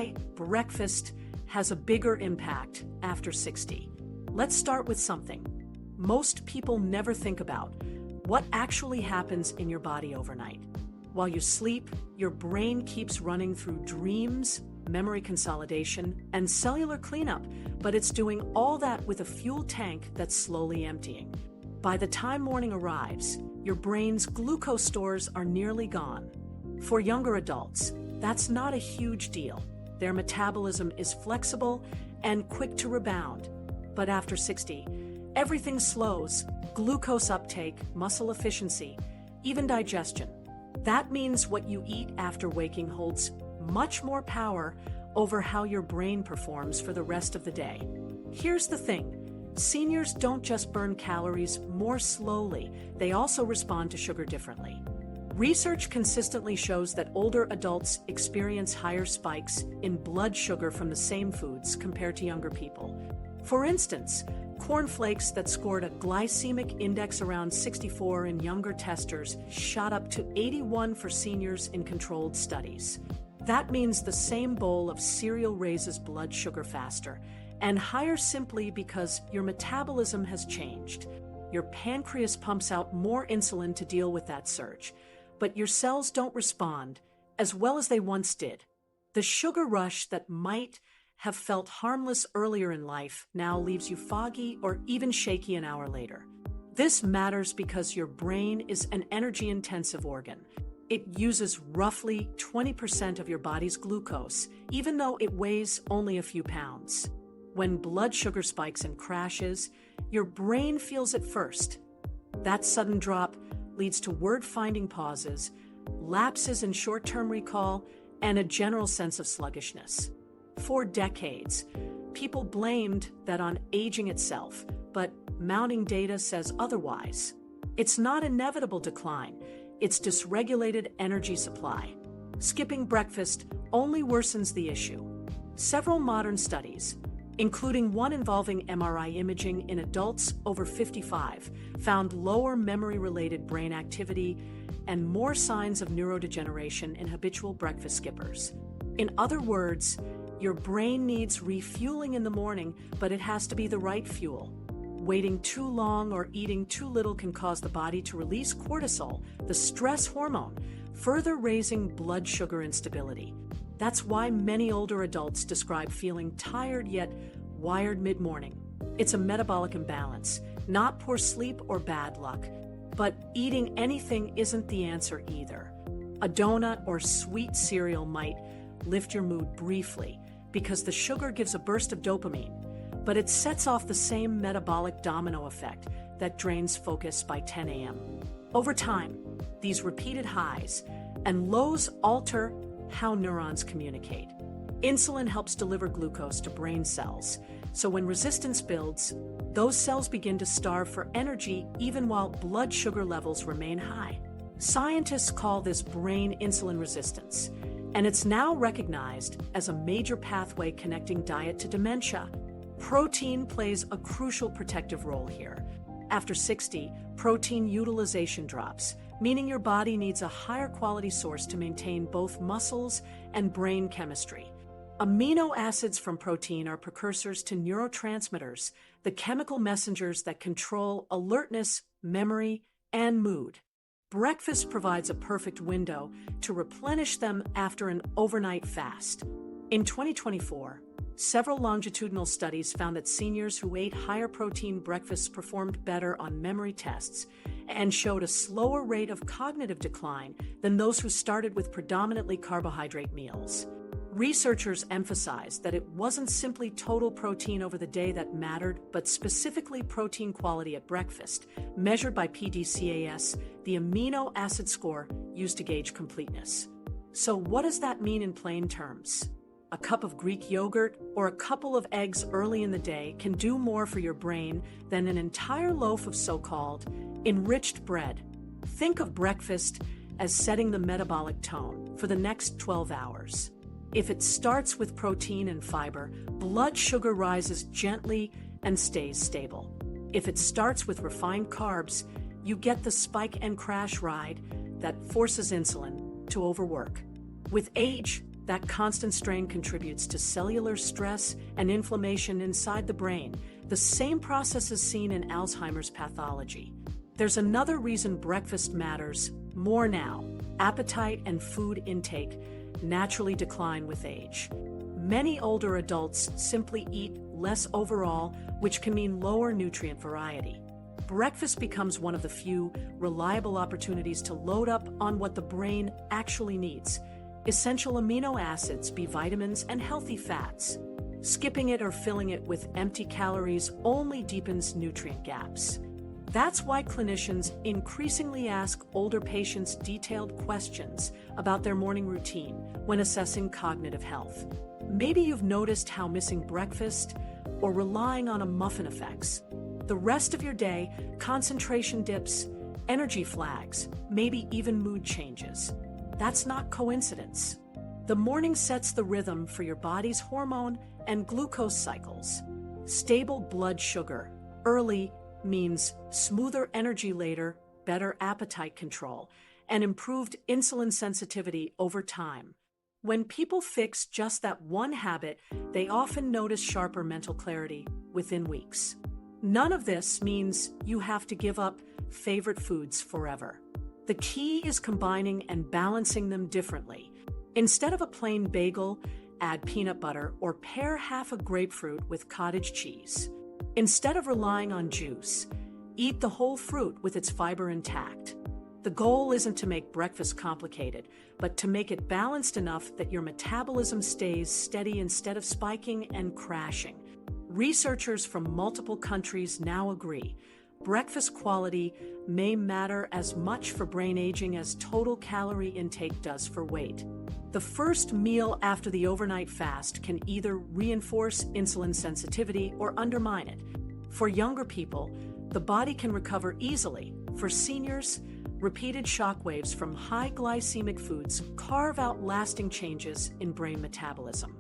why breakfast has a bigger impact after 60. Let's start with something most people never think about: what actually happens in your body overnight. While you sleep, your brain keeps running through dreams, memory consolidation, and cellular cleanup, but it's doing all that with a fuel tank that's slowly emptying. By the time morning arrives, your brain's glucose stores are nearly gone. For younger adults, that's not a huge deal. Their metabolism is flexible and quick to rebound. But after 60, everything slows: glucose uptake, muscle efficiency, even digestion. That means what you eat after waking holds much more power over how your brain performs for the rest of the day. Here's the thing: seniors don't just burn calories more slowly, they also respond to sugar differently. Research consistently shows that older adults experience higher spikes in blood sugar from the same foods compared to younger people. For instance, cornflakes that scored a glycemic index around 64 in younger testers shot up to 81 for seniors in controlled studies. That means the same bowl of cereal raises blood sugar faster, and higher simply because your metabolism has changed. Your pancreas pumps out more insulin to deal with that surge, but your cells don't respond as well as they once did. The sugar rush that might have felt harmless earlier in life now leaves you foggy or even shaky an hour later. This matters because your brain is an energy-intensive organ. It uses roughly 20% of your body's glucose, even though it weighs only a few pounds. When blood sugar spikes and crashes, your brain feels it first. That sudden drop leads to word-finding pauses, lapses in short-term recall, and a general sense of sluggishness. For decades, people blamed that on aging itself, but mounting data says otherwise. It's not inevitable decline, it's dysregulated energy supply. Skipping breakfast only worsens the issue. Several modern studies, including one involving MRI imaging in adults over 55, found lower memory-related brain activity and more signs of neurodegeneration in habitual breakfast skippers. In other words, your brain needs refueling in the morning, but it has to be the right fuel. Waiting too long or eating too little can cause the body to release cortisol, the stress hormone, further raising blood sugar instability. That's why many older adults describe feeling tired yet wired mid-morning. It's a metabolic imbalance, not poor sleep or bad luck. But eating anything isn't the answer either. A donut or sweet cereal might lift your mood briefly because the sugar gives a burst of dopamine, but it sets off the same metabolic domino effect that drains focus by 10 a.m. Over time, these repeated highs and lows alter how neurons communicate. Insulin helps deliver glucose to brain cells, so when resistance builds, those cells begin to starve for energy even while blood sugar levels remain high. Scientists call this brain insulin resistance, and it's now recognized as a major pathway connecting diet to dementia. Protein plays a crucial protective role here. After 60, protein utilization drops, meaning your body needs a higher quality source to maintain both muscles and brain chemistry. Amino acids from protein are precursors to neurotransmitters, the chemical messengers that control alertness, memory, and mood. Breakfast provides a perfect window to replenish them after an overnight fast. In 2024, several longitudinal studies found that seniors who ate higher protein breakfasts performed better on memory tests and showed a slower rate of cognitive decline than those who started with predominantly carbohydrate meals. Researchers emphasized that it wasn't simply total protein over the day that mattered, but specifically protein quality at breakfast, measured by PDCAS, the amino acid score used to gauge completeness. So what does that mean in plain terms? A cup of Greek yogurt or a couple of eggs early in the day can do more for your brain than an entire loaf of so-called enriched bread. Think of breakfast as setting the metabolic tone for the next 12 hours. If it starts with protein and fiber, blood sugar rises gently and stays stable. If it starts with refined carbs, you get the spike and crash ride that forces insulin to overwork. With age, That constant strain contributes to cellular stress and inflammation inside the brain, the same processes seen in Alzheimer's pathology. There's another reason breakfast matters more now. Appetite and food intake naturally decline with age. Many older adults simply eat less overall, which can mean lower nutrient variety. Breakfast becomes one of the few reliable opportunities to load up on what the brain actually needs: essential amino acids, B vitamins, and healthy fats. Skipping it or filling it with empty calories only deepens nutrient gaps. That's why clinicians increasingly ask older patients detailed questions about their morning routine when assessing cognitive health. Maybe you've noticed how missing breakfast or relying on a muffin affects the rest of your day: concentration dips, energy flags, maybe even mood changes. That's not coincidence. The morning sets the rhythm for your body's hormone and glucose cycles. Stable blood sugar early means smoother energy later, better appetite control, and improved insulin sensitivity over time. When people fix just that one habit, they often notice sharper mental clarity within weeks. None of this means you have to give up favorite foods forever. The key is combining and balancing them differently. Instead of a plain bagel, add peanut butter or pair half a grapefruit with cottage cheese. Instead of relying on juice, eat the whole fruit with its fiber intact. The goal isn't to make breakfast complicated, but to make it balanced enough that your metabolism stays steady instead of spiking and crashing. Researchers from multiple countries now agree breakfast quality may matter as much for brain aging as total calorie intake does for weight. The first meal after the overnight fast can either reinforce insulin sensitivity or undermine it. For younger people, the body can recover easily. For seniors, repeated shockwaves from high glycemic foods carve out lasting changes in brain metabolism.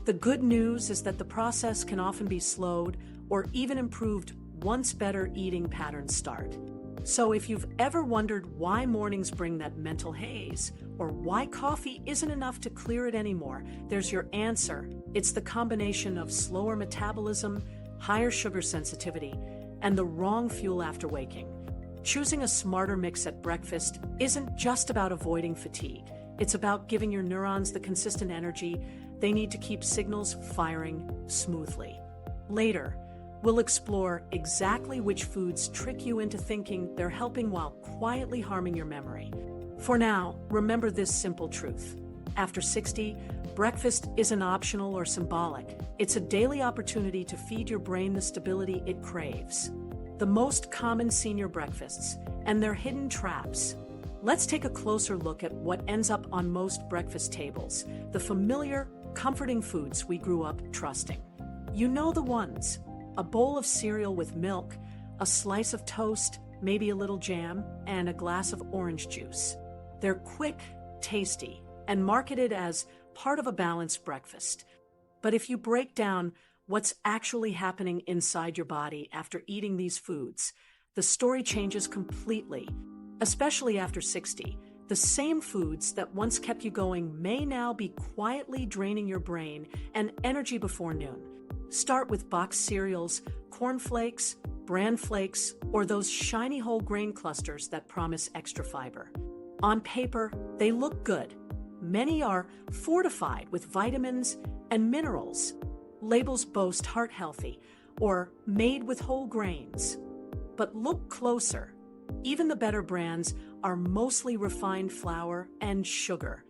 The good news is that the process can often be slowed or even improved once better eating patterns start. So if you've ever wondered why mornings bring that mental haze, or why coffee isn't enough to clear it anymore, there's your answer. It's the combination of slower metabolism, higher sugar sensitivity, and the wrong fuel after waking. Choosing a smarter mix at breakfast isn't just about avoiding fatigue. It's about giving your neurons the consistent energy they need to keep signals firing smoothly. Later, we'll explore exactly which foods trick you into thinking they're helping while quietly harming your memory. For now, remember this simple truth. After 60, breakfast isn't optional or symbolic. It's a daily opportunity to feed your brain the stability it craves. The most common senior breakfasts and their hidden traps. Let's take a closer look at what ends up on most breakfast tables, the familiar, comforting foods we grew up trusting. You know the ones: a bowl of cereal with milk, a slice of toast, maybe a little jam, and a glass of orange juice. They're quick, tasty, and marketed as part of a balanced breakfast. But if you break down what's actually happening inside your body after eating these foods, the story changes completely. Especially after 60, the same foods that once kept you going may now be quietly draining your brain and energy before noon. Start with boxed cereals, cornflakes, bran flakes, or those shiny whole grain clusters that promise extra fiber. On paper, they look good. Many are fortified with vitamins and minerals. Labels boast heart healthy or made with whole grains. But look closer. Even the better brands are mostly refined flour and sugar.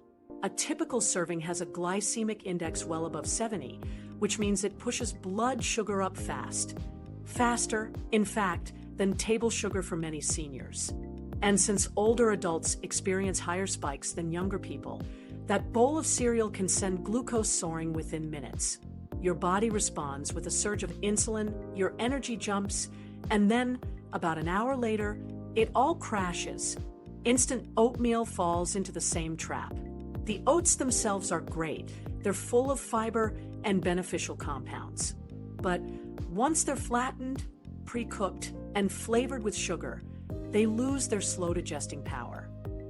A typical serving has a glycemic index well above 70, which means it pushes blood sugar up fast. Faster, in fact, than table sugar for many seniors. And since older adults experience higher spikes than younger people, that bowl of cereal can send glucose soaring within minutes. Your body responds with a surge of insulin, your energy jumps, and then, about an hour later, it all crashes. Instant oatmeal falls into the same trap. The oats themselves are great. They're full of fiber and beneficial compounds. But once they're flattened, pre-cooked, and flavored with sugar, they lose their slow-digesting power.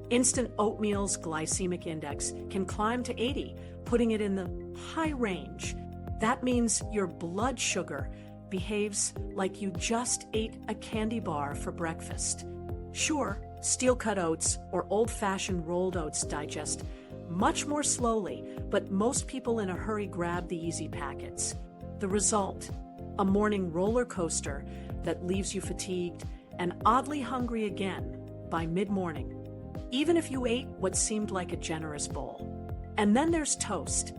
Instant oatmeal's glycemic index can climb to 80, putting it in the high range. That means your blood sugar behaves like you just ate a candy bar for breakfast. Sure, steel-cut oats or old-fashioned rolled oats digest much more slowly, but most people in a hurry grab the easy packets. The result? A morning roller coaster that leaves you fatigued and oddly hungry again by mid-morning, even if you ate what seemed like a generous bowl. And then there's toast,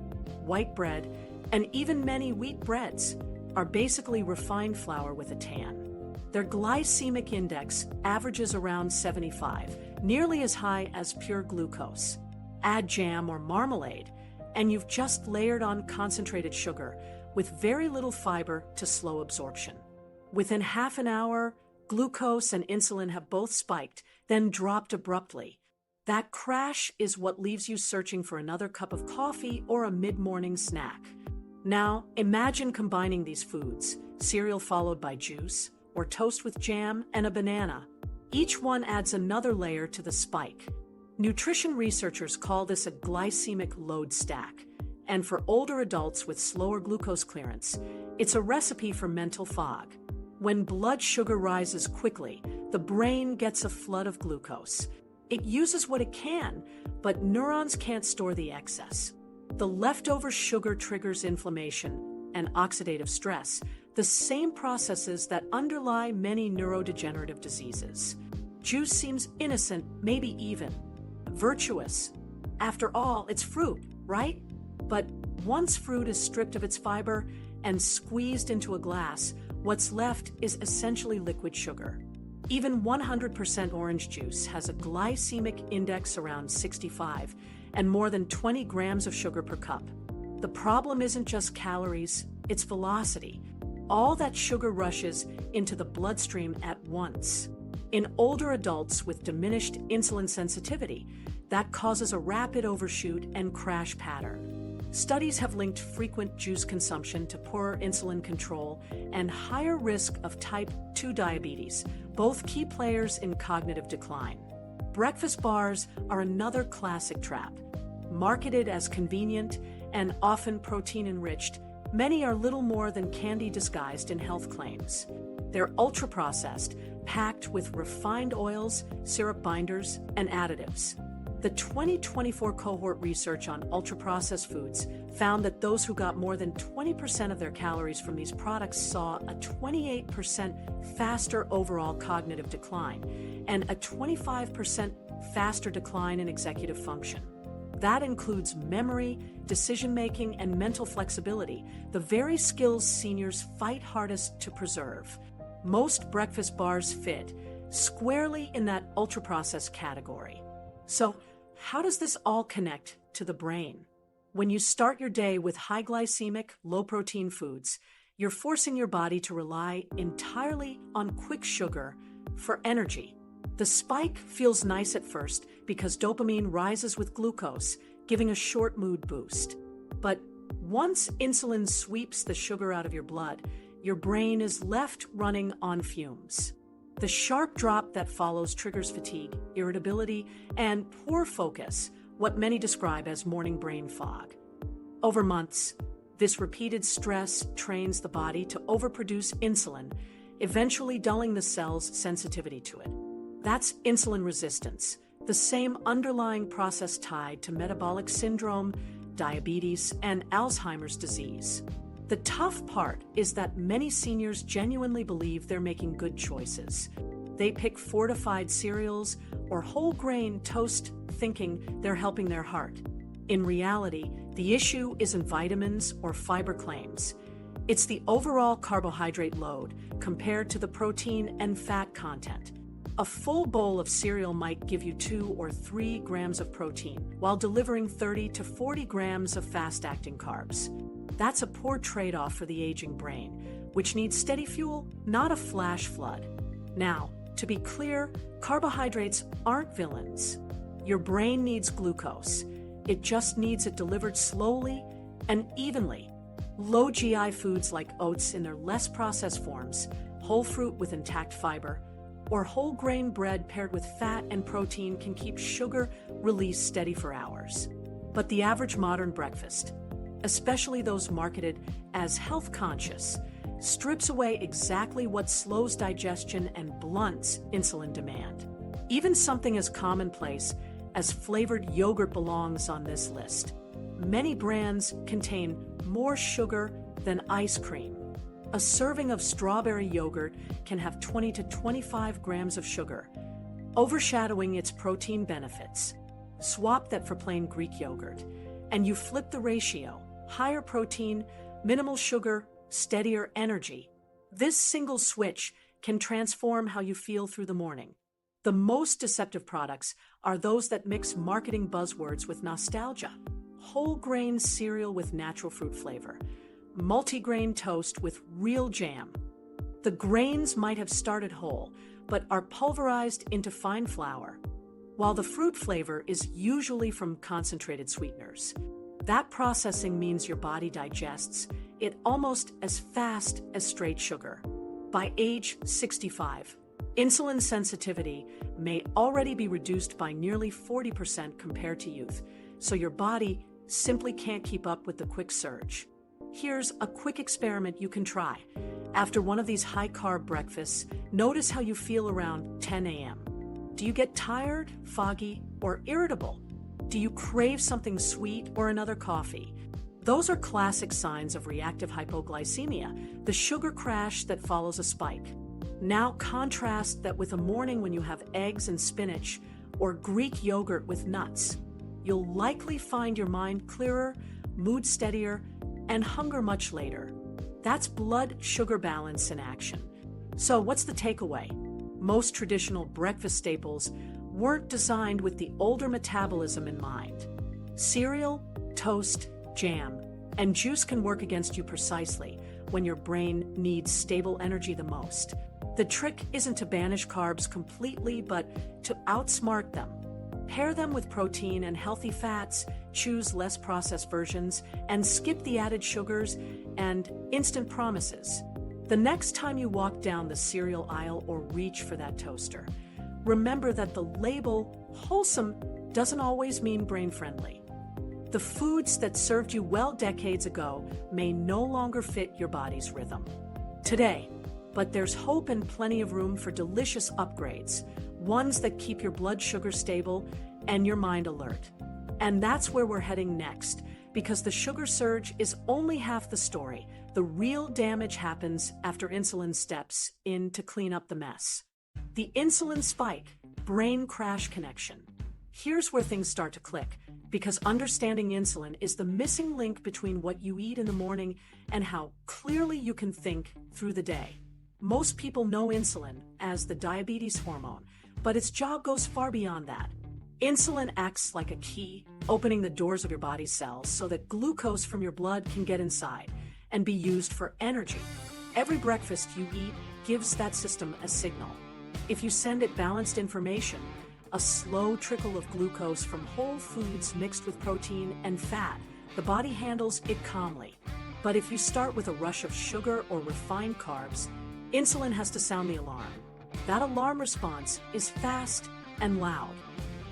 white bread, and even many wheat breads are basically refined flour with a tan. Their glycemic index averages around 75, nearly as high as pure glucose. Add jam or marmalade, and you've just layered on concentrated sugar with very little fiber to slow absorption. Within half an hour, glucose and insulin have both spiked, then dropped abruptly. That crash is what leaves you searching for another cup of coffee or a mid-morning snack. Now, imagine combining these foods, cereal followed by juice, or toast with jam and a banana. Each one adds another layer to the spike. Nutrition researchers call this a glycemic load stack, and for older adults with slower glucose clearance, it's a recipe for mental fog. When blood sugar rises quickly, the brain gets a flood of glucose. It uses what it can, but neurons can't store the excess. The leftover sugar triggers inflammation and oxidative stress, the same processes that underlie many neurodegenerative diseases. Juice seems innocent, maybe even virtuous. After all, it's fruit, right? But once fruit is stripped of its fiber and squeezed into a glass, what's left is essentially liquid sugar. Even 100% orange juice has a glycemic index around 65 and more than 20 grams of sugar per cup. The problem isn't just calories, it's velocity. All that sugar rushes into the bloodstream at once. In older adults with diminished insulin sensitivity, that causes a rapid overshoot and crash pattern. Studies have linked frequent juice consumption to poorer insulin control and higher risk of type 2 diabetes, both key players in cognitive decline. Breakfast bars are another classic trap. Marketed as convenient and often protein-enriched, many are little more than candy disguised in health claims. They're ultra-processed, packed with refined oils, syrup binders, and additives. The 2024 cohort research on ultra-processed foods found that those who got more than 20% of their calories from these products saw a 28% faster overall cognitive decline and a 25% faster decline in executive function. That includes memory, decision-making, and mental flexibility, the very skills seniors fight hardest to preserve. Most breakfast bars fit squarely in that ultra-processed category. So, how does this all connect to the brain? When you start your day with high glycemic, low-protein foods, you're forcing your body to rely entirely on quick sugar for energy. The spike feels nice at first because dopamine rises with glucose, giving a short mood boost. But once insulin sweeps the sugar out of your blood, your brain is left running on fumes. The sharp drop that follows triggers fatigue, irritability, and poor focus, what many describe as morning brain fog. Over months, this repeated stress trains the body to overproduce insulin, eventually dulling the cell's sensitivity to it. That's insulin resistance, the same underlying process tied to metabolic syndrome, diabetes, and Alzheimer's disease. The tough part is that many seniors genuinely believe they're making good choices. They pick fortified cereals or whole grain toast thinking they're helping their heart. In reality, the issue isn't vitamins or fiber claims. It's the overall carbohydrate load compared to the protein and fat content. A full bowl of cereal might give you 2 or 3 grams of protein, while delivering 30 to 40 grams of fast-acting carbs. That's a poor trade-off for the aging brain, which needs steady fuel, not a flash flood. Now, to be clear, carbohydrates aren't villains. Your brain needs glucose. It just needs it delivered slowly and evenly. Low GI foods like oats in their less processed forms, whole fruit with intact fiber, or whole grain bread paired with fat and protein can keep sugar release steady for hours. But the average modern breakfast, especially those marketed as health conscious, strips away exactly what slows digestion and blunts insulin demand. Even something as commonplace as flavored yogurt belongs on this list. Many brands contain more sugar than ice cream. A serving of strawberry yogurt can have 20 to 25 grams of sugar, overshadowing its protein benefits. Swap that for plain Greek yogurt, and you flip the ratio: higher protein, minimal sugar, steadier energy. This single switch can transform how you feel through the morning. The most deceptive products are those that mix marketing buzzwords with nostalgia. Whole grain cereal with natural fruit flavor, multigrain toast with real jam. The grains might have started whole, but are pulverized into fine flour, while the fruit flavor is usually from concentrated sweeteners. That processing means your body digests it almost as fast as straight sugar. By age 65, insulin sensitivity may already be reduced by nearly 40% compared to youth, so your body simply can't keep up with the quick surge. Here's a quick experiment you can try. After one of these high-carb breakfasts, notice how you feel around 10 a.m. Do you get tired, foggy, or irritable? Do you crave something sweet or another coffee? Those are classic signs of reactive hypoglycemia, the sugar crash that follows a spike. Now contrast that with a morning when you have eggs and spinach or Greek yogurt with nuts. You'll likely find your mind clearer, mood steadier, and hunger much later. That's blood sugar balance in action. So what's the takeaway? Most traditional breakfast staples weren't designed with the older metabolism in mind. Cereal, toast, jam, and juice can work against you precisely when your brain needs stable energy the most. The trick isn't to banish carbs completely, but to outsmart them. Pair them with protein and healthy fats, choose less processed versions, and skip the added sugars and instant promises. The next time you walk down the cereal aisle or reach for that toaster, remember that the label wholesome doesn't always mean brain-friendly. The foods that served you well decades ago may no longer fit your body's rhythm today, but there's hope and plenty of room for delicious upgrades, ones that keep your blood sugar stable and your mind alert. And that's where we're heading next, because the sugar surge is only half the story. The real damage happens after insulin steps in to clean up the mess. The insulin spike, brain crash connection. Here's where things start to click, because understanding insulin is the missing link between what you eat in the morning and how clearly you can think through the day. Most people know insulin as the diabetes hormone, but its job goes far beyond that. Insulin acts like a key, opening the doors of your body's cells so that glucose from your blood can get inside and be used for energy. Every breakfast you eat gives that system a signal. If you send it balanced information, a slow trickle of glucose from whole foods mixed with protein and fat, the body handles it calmly. But if you start with a rush of sugar or refined carbs, insulin has to sound the alarm. That alarm response is fast and loud.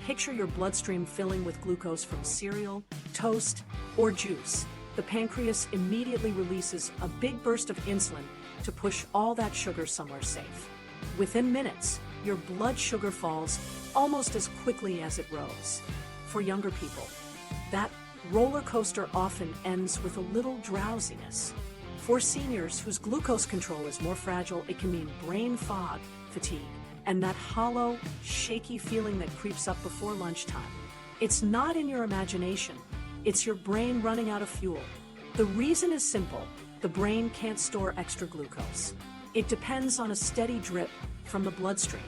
Picture your bloodstream filling with glucose from cereal, toast, or juice. The pancreas immediately releases a big burst of insulin to push all that sugar somewhere safe. Within minutes, your blood sugar falls almost as quickly as it rose. For younger people, that roller coaster often ends with a little drowsiness. For seniors whose glucose control is more fragile, it can mean brain fog, fatigue, and that hollow, shaky feeling that creeps up before lunchtime. It's not in your imagination, it's your brain running out of fuel. The reason is simple: the brain can't store extra glucose. It depends on a steady drip from the bloodstream.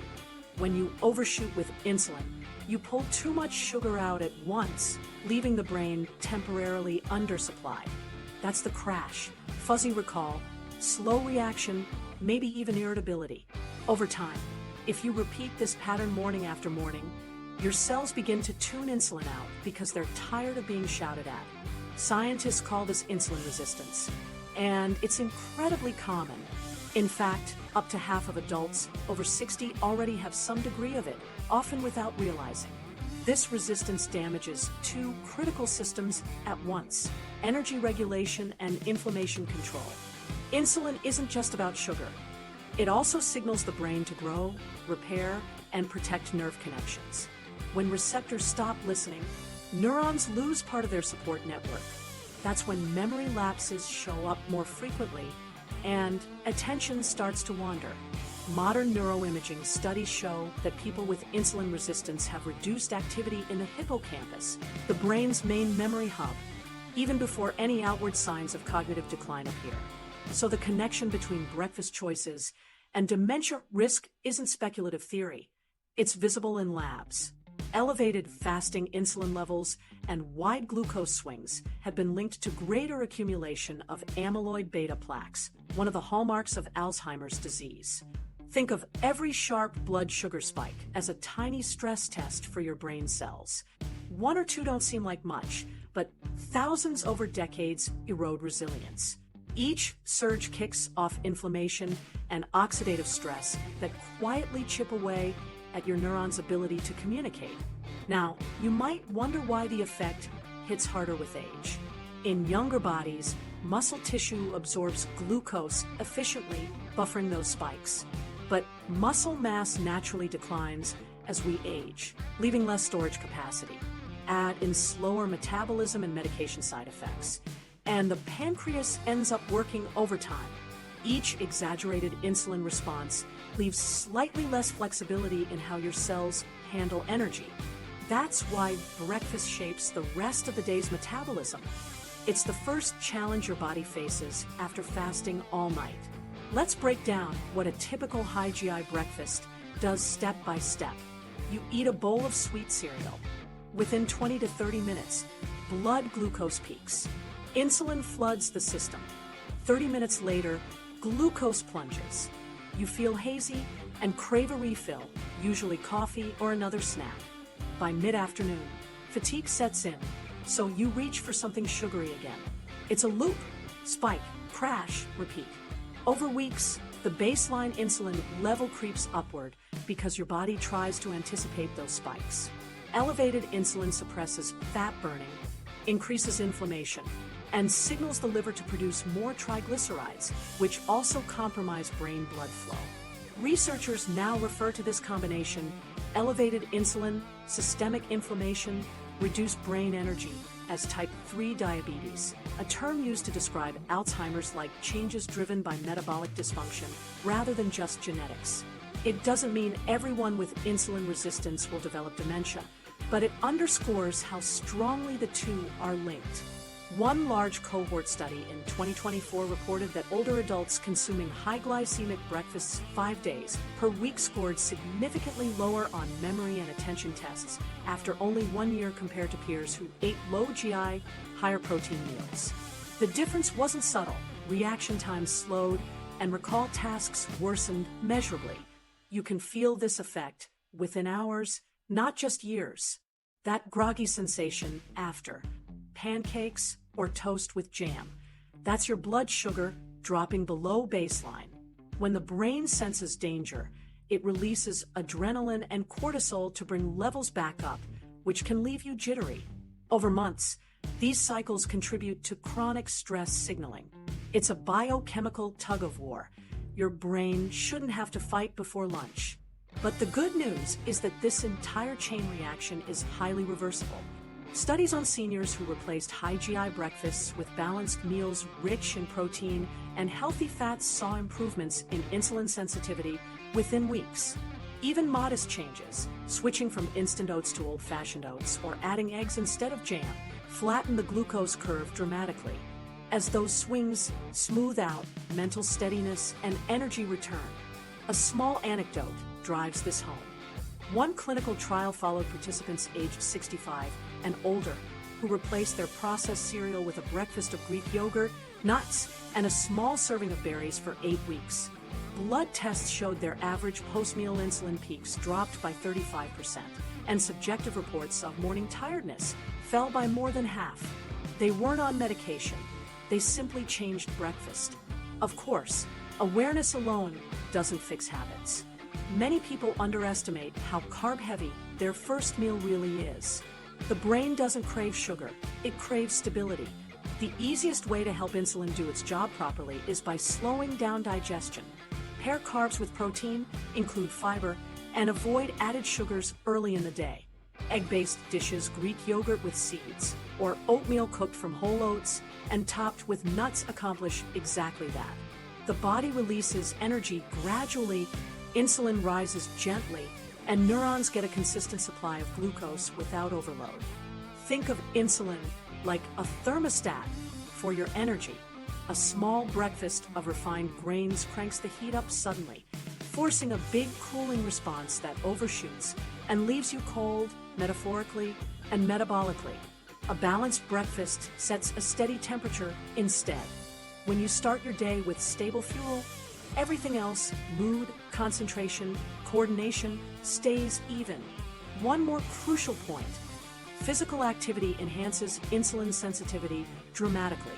When you overshoot with insulin, you pull too much sugar out at once, leaving the brain temporarily undersupplied. That's the crash, fuzzy recall, slow reaction, maybe even irritability. Over time, if you repeat this pattern morning after morning, your cells begin to tune insulin out because they're tired of being shouted at. Scientists call this insulin resistance, and it's incredibly common. In fact, up to half of adults over 60 already have some degree of it, often without realizing. This resistance damages two critical systems at once: energy regulation and inflammation control. Insulin isn't just about sugar. It also signals the brain to grow, repair, and protect nerve connections. When receptors stop listening, neurons lose part of their support network. That's when memory lapses show up more frequently and attention starts to wander. Modern neuroimaging studies show that people with insulin resistance have reduced activity in the hippocampus, the brain's main memory hub, even before any outward signs of cognitive decline appear. So the connection between breakfast choices and dementia risk isn't speculative theory. It's visible in labs. Elevated fasting insulin levels and wide glucose swings have been linked to greater accumulation of amyloid beta plaques, one of the hallmarks of Alzheimer's disease. Think of every sharp blood sugar spike as a tiny stress test for your brain cells. One or two don't seem like much, but thousands over decades erode resilience. Each surge kicks off inflammation and oxidative stress that quietly chip away at your neurons' ability to communicate. Now, you might wonder why the effect hits harder with age. In younger bodies, muscle tissue absorbs glucose efficiently, buffering those spikes. But muscle mass naturally declines as we age, leaving less storage capacity. Add in slower metabolism and medication side effects, and the pancreas ends up working overtime. Each exaggerated insulin response leaves slightly less flexibility in how your cells handle energy. That's why breakfast shapes the rest of the day's metabolism. It's the first challenge your body faces after fasting all night. Let's break down what a typical high GI breakfast does step by step. You eat a bowl of sweet cereal. Within 20 to 30 minutes, blood glucose peaks. Insulin floods the system. 30 minutes later, glucose plunges. You feel hazy and crave a refill, usually coffee or another snack. By mid-afternoon, fatigue sets in, so you reach for something sugary again. It's a loop: spike, crash, repeat. Over weeks, the baseline insulin level creeps upward because your body tries to anticipate those spikes. Elevated insulin suppresses fat burning, increases inflammation, and signals the liver to produce more triglycerides, which also compromise brain blood flow. Researchers now refer to this combination: elevated insulin, systemic inflammation, reduced brain energy, as type 3 diabetes, a term used to describe Alzheimer's-like changes driven by metabolic dysfunction rather than just genetics. It doesn't mean everyone with insulin resistance will develop dementia, but it underscores how strongly the two are linked. One large cohort study in 2024 reported that older adults consuming high glycemic breakfasts 5 days per week scored significantly lower on memory and attention tests after only 1 year compared to peers who ate low GI, higher protein meals. The difference wasn't subtle. Reaction times slowed and recall tasks worsened measurably. You can feel this effect within hours, not just years. That groggy sensation after pancakes or toast with jam. That's your blood sugar dropping below baseline. When the brain senses danger, it releases adrenaline and cortisol to bring levels back up, which can leave you jittery. Over months, these cycles contribute to chronic stress signaling. It's a biochemical tug-of-war. Your brain shouldn't have to fight before lunch. But the good news is that this entire chain reaction is highly reversible. Studies on seniors who replaced high GI breakfasts with balanced meals rich in protein and healthy fats saw improvements in insulin sensitivity within weeks. Even modest changes, switching from instant oats to old-fashioned oats or adding eggs instead of jam, flatten the glucose curve dramatically. As those swings smooth out, mental steadiness and energy return. A small anecdote drives this home. One clinical trial followed participants aged 65 and older who replaced their processed cereal with a breakfast of Greek yogurt, nuts, and a small serving of berries for 8 weeks. Blood tests showed their average post-meal insulin peaks dropped by 35%, and subjective reports of morning tiredness fell by more than half. They weren't on medication. They simply changed breakfast. Of course, awareness alone doesn't fix habits. Many people underestimate how carb-heavy their first meal really is. The brain doesn't crave sugar, it craves stability. The easiest way to help insulin do its job properly is by slowing down digestion. Pair carbs with protein, include fiber, and avoid added sugars early in the day. Egg-based dishes, Greek yogurt with seeds, or oatmeal cooked from whole oats and topped with nuts accomplish exactly that. The body releases energy gradually, insulin rises gently, and neurons get a consistent supply of glucose without overload. Think of insulin like a thermostat for your energy. A small breakfast of refined grains cranks the heat up suddenly, forcing a big cooling response that overshoots and leaves you cold, metaphorically and metabolically. A balanced breakfast sets a steady temperature instead. When you start your day with stable fuel, everything else, mood, concentration, coordination, stays even. One more crucial point. Physical activity enhances insulin sensitivity dramatically.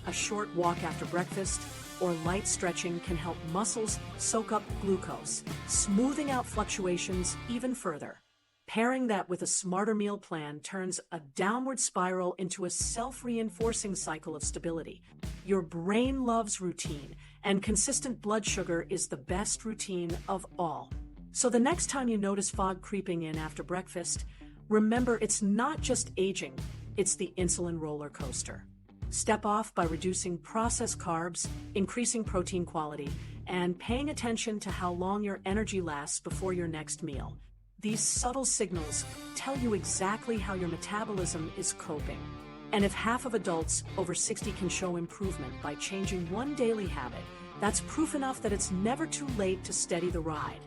A short walk after breakfast or light stretching can help muscles soak up glucose, smoothing out fluctuations even further. Pairing that with a smarter meal plan turns a downward spiral into a self-reinforcing cycle of stability. Your brain loves routine, and consistent blood sugar is the best routine of all. So the next time you notice fog creeping in after breakfast, remember it's not just aging, it's the insulin roller coaster. Step off by reducing processed carbs, increasing protein quality, and paying attention to how long your energy lasts before your next meal. These subtle signals tell you exactly how your metabolism is coping. And if half of adults over 60 can show improvement by changing one daily habit, that's proof enough that it's never too late to steady the ride.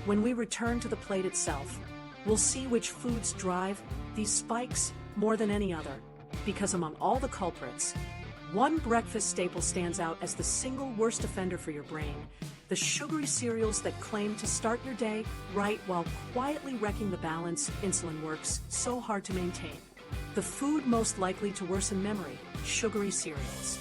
When we return to the plate itself, we'll see which foods drive these spikes more than any other. Because among all the culprits, one breakfast staple stands out as the single worst offender for your brain: the sugary cereals that claim to start your day right while quietly wrecking the balance insulin works so hard to maintain. The food most likely to worsen memory: sugary cereals.